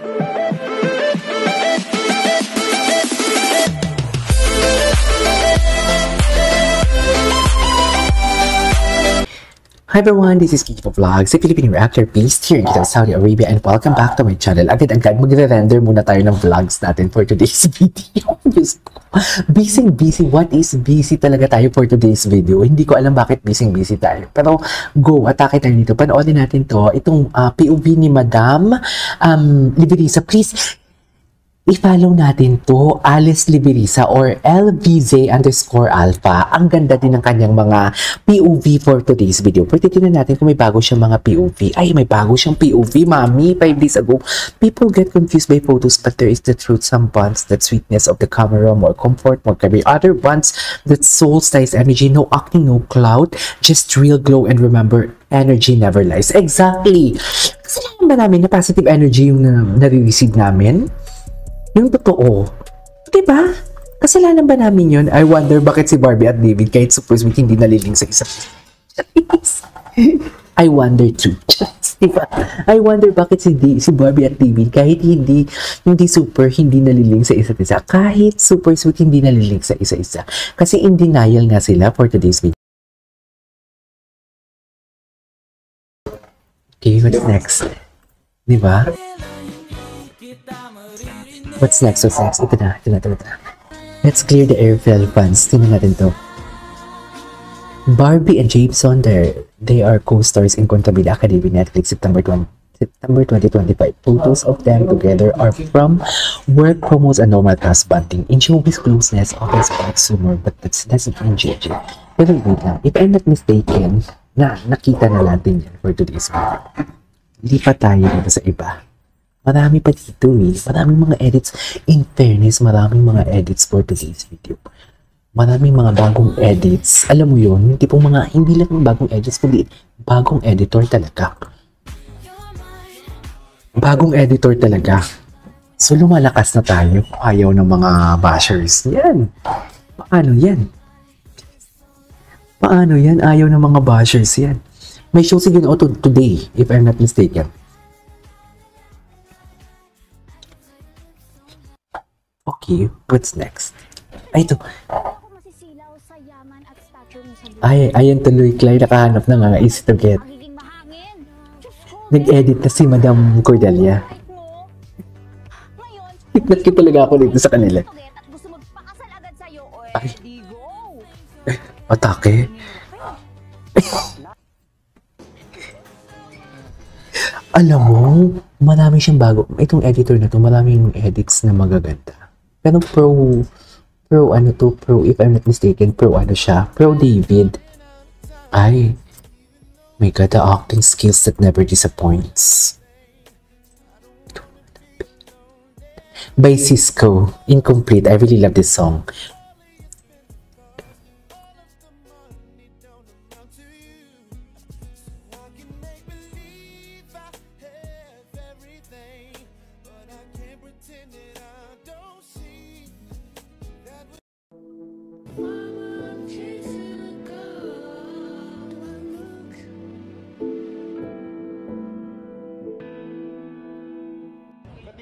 Hi everyone, this is Kiko Vlogs, a Filipino reactor based here in Saudi Arabia, and welcome back to my channel. Agad-agad magre-render muna tayo ng vlogs natin for today's video. Busy. What is busy talaga tayo for today's video? Hindi ko alam bakit busy tayo. Pero go, atake tayo dito. Panoorin natin to. Itong POV ni Madam Liberisa. Please, i-follow natin to, Alice Liberisa or LVZ_alpha. Ang ganda din ng kanyang mga POV for today's video. Pwede tingnan natin kung may bago siyang mga POV. Ay, may bago siyang POV, mami. 5 days ago, people get confused by photos, but there is the truth. Some bonds that sweetness of the camera, more comfort, more career. Other bonds that soul-size energy, no acne, no cloud, just real glow. And remember, energy never lies. Exactly. Kasalanan ba namin na positive energy yung nare-receive namin? Yung totoo. Diba? Kasalanan ba namin yun? I wonder bakit si Barbie at David kahit super sweet hindi naliling sa isa't isa. I wonder too. Diba? I wonder bakit si Barbie at David kahit hindi super, hindi naliling sa isa't isa. Kahit super sweet, hindi naliling sa isa-isa. Kasi in denial nga sila for today's video. Okay, what's next? Diba? What's next? Ito na. Let's clear the air, fellow fans. Tingnan natin to. Barbie and Jameson, they are co-stars in Contrabida Academy Netflix September 2025. Photos of them together are from work promotes a normal cast bonding. In showbiz, closeness often sparks humor, but that's in JJ. Pero wait lang, if I'm not mistaken, nakita na natin yan for today's video. Lipat tayo dito sa iba. Marami pa dito eh. Maraming mga edits. In fairness, maraming mga edits for today's video. Maraming mga bagong edits. Alam mo yun, yung tipong mga, hindi lang yung bagong edits, kundi bagong editor talaga. Bagong editor talaga. So, lumalakas na tayo. Ayaw ng mga bashers. Yan. Paano yan? Paano yan? Ayaw ng mga bashers yan. May show siguro today, if I'm not mistaken. Okay, what's next? Ay, ito. Ayan tuloy, Clay, nakahanap na nga, easy to get. Nag-edit na si Madam Cordelia. Nakit talaga ako dito sa kanila. Ay. Atake. Alam mo, marami siyang bago. Itong editor na to, maraming edits na magaganda. Pero if I'm not mistaken, pro David. Ay, my God, the acting skills that never disappoints. By Cisco, Incomplete. I really love this song.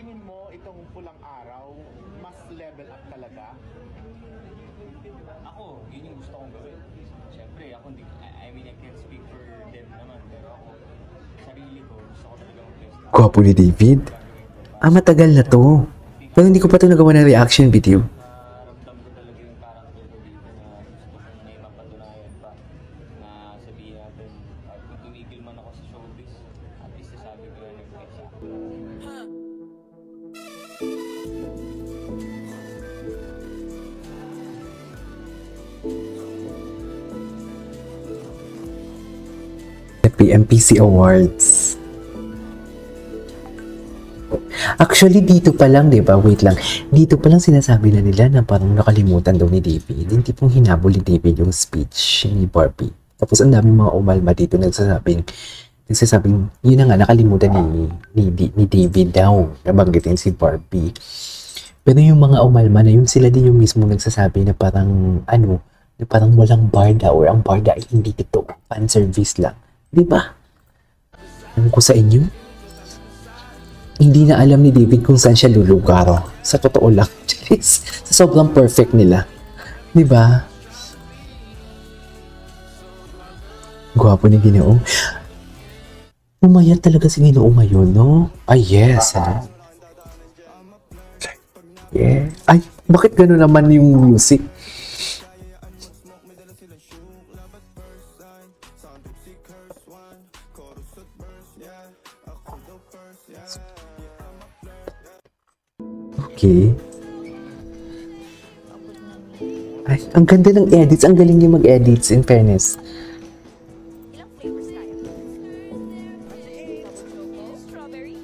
Tingin mo itong pulang araw mas level up talaga? Ako, yun yung gusto kong gawin. Siyempre, ako hindi, I mean, I can't speak for them naman, pero ako, sarili ko, gusto ko talaga mag-test. Gwapo ni David. Matagal na to. Pero hindi ko pa ito nagawa ng reaction video. Ramdam ko talaga yung character ko dito na gusto ko may mapatunayan pa na sabihin natin, kung tumigil man ako sa showbiz, at least nasabi ko na nag-test ako. PMPC Awards. Actually, dito pa lang, di ba? Wait lang. Dito pa lang sinasabi na nila na parang nakalimutan daw ni David. Hindi pong hinabol ni David yung speech ni Barbie. Tapos ang daming mga umalma dito nagsasabing, yun na nga, nakalimutan ni David daw. Nabanggitin si Barbie. Pero yung mga umalma na yun, sila din yung mismo nagsasabi na parang, na parang walang barda or ang barda ay hindi ito. Fan service lang. Di ba? Ano ko sa inyo? Hindi na alam ni David kung saan siya lulugar. Sa totoo lang. Charis. Sa sobrang perfect nila. Di ba? Gwapo ni Ginoo. Umayat talaga si Ginoo ngayon, no? Ay, yes. Ano? Yeah. Ay, bakit gano'n naman yung music? Okay. Ay, ang ganda ng edits. Ang galing niya mag-edits, in fairness. Ilang flavors kaya? Strawberry.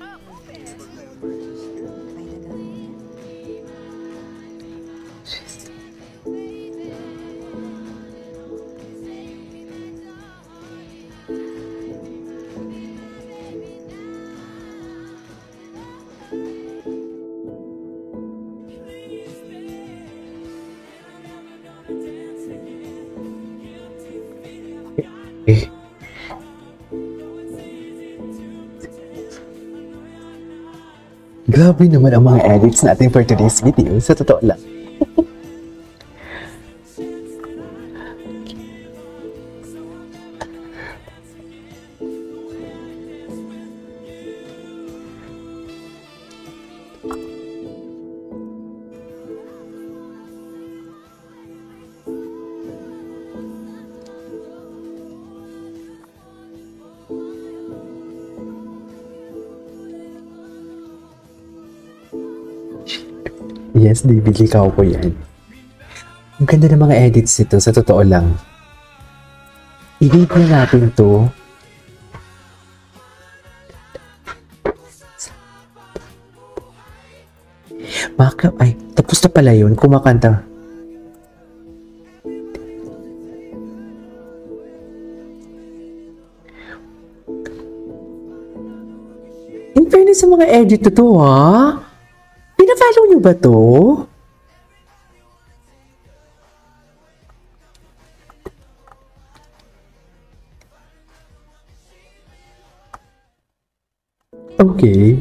Eh. Grabe naman ang mga edits natin for today's video. Sa totoo lang. Yes, David, ikaw ko yan. Ang ganda ng mga edits nito, sa totoo lang. I-read na natin to. Ay, tapos na pala yun, kumakanta. In fairness sa mga edit to, ha? Pina-follow niyo ba to? Okay.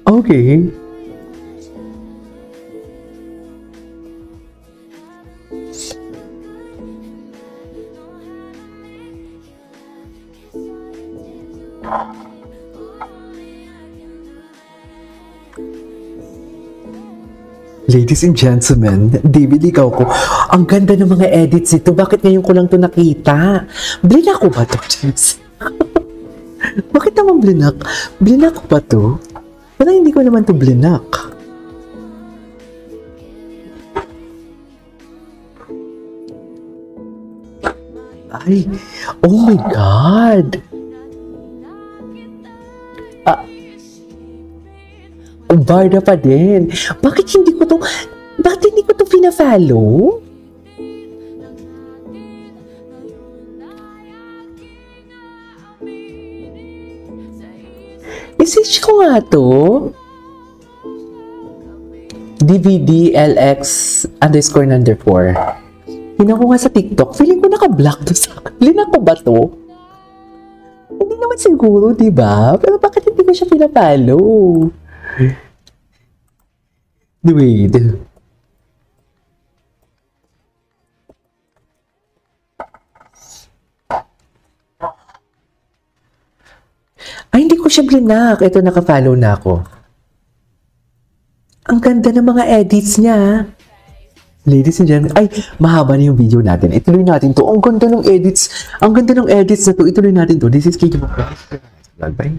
Okay. Ladies and gentlemen, David, ikaw ko. Ang ganda ng mga edits ito. Bakit ngayon ko lang to nakita? Blinak ko ba to? Bakit naman blinak? Blinak ko ba to? Parang hindi ko naman to blinak. Ay, oh my God! Barda pa din. Bakit hindi ko to pina-follow? Message ko nga to. DVDLX_4. Tingnan ko nga sa TikTok. Feeling ko naka-block to sa akin. Linak ko ba to? Hindi naman siguro, diba? Pero bakit hindi ko siya pina-follow? Wait. Ay, hindi ko siya blinak. Ito, naka-follow na ako. Ang ganda ng mga edits niya. Ladies and gentlemen, ay, mahaba na yung video natin. Ituloy natin to. Ang ganda ng edits. Ang ganda ng edits na to. Ituloy natin to. This is KJ. Bye.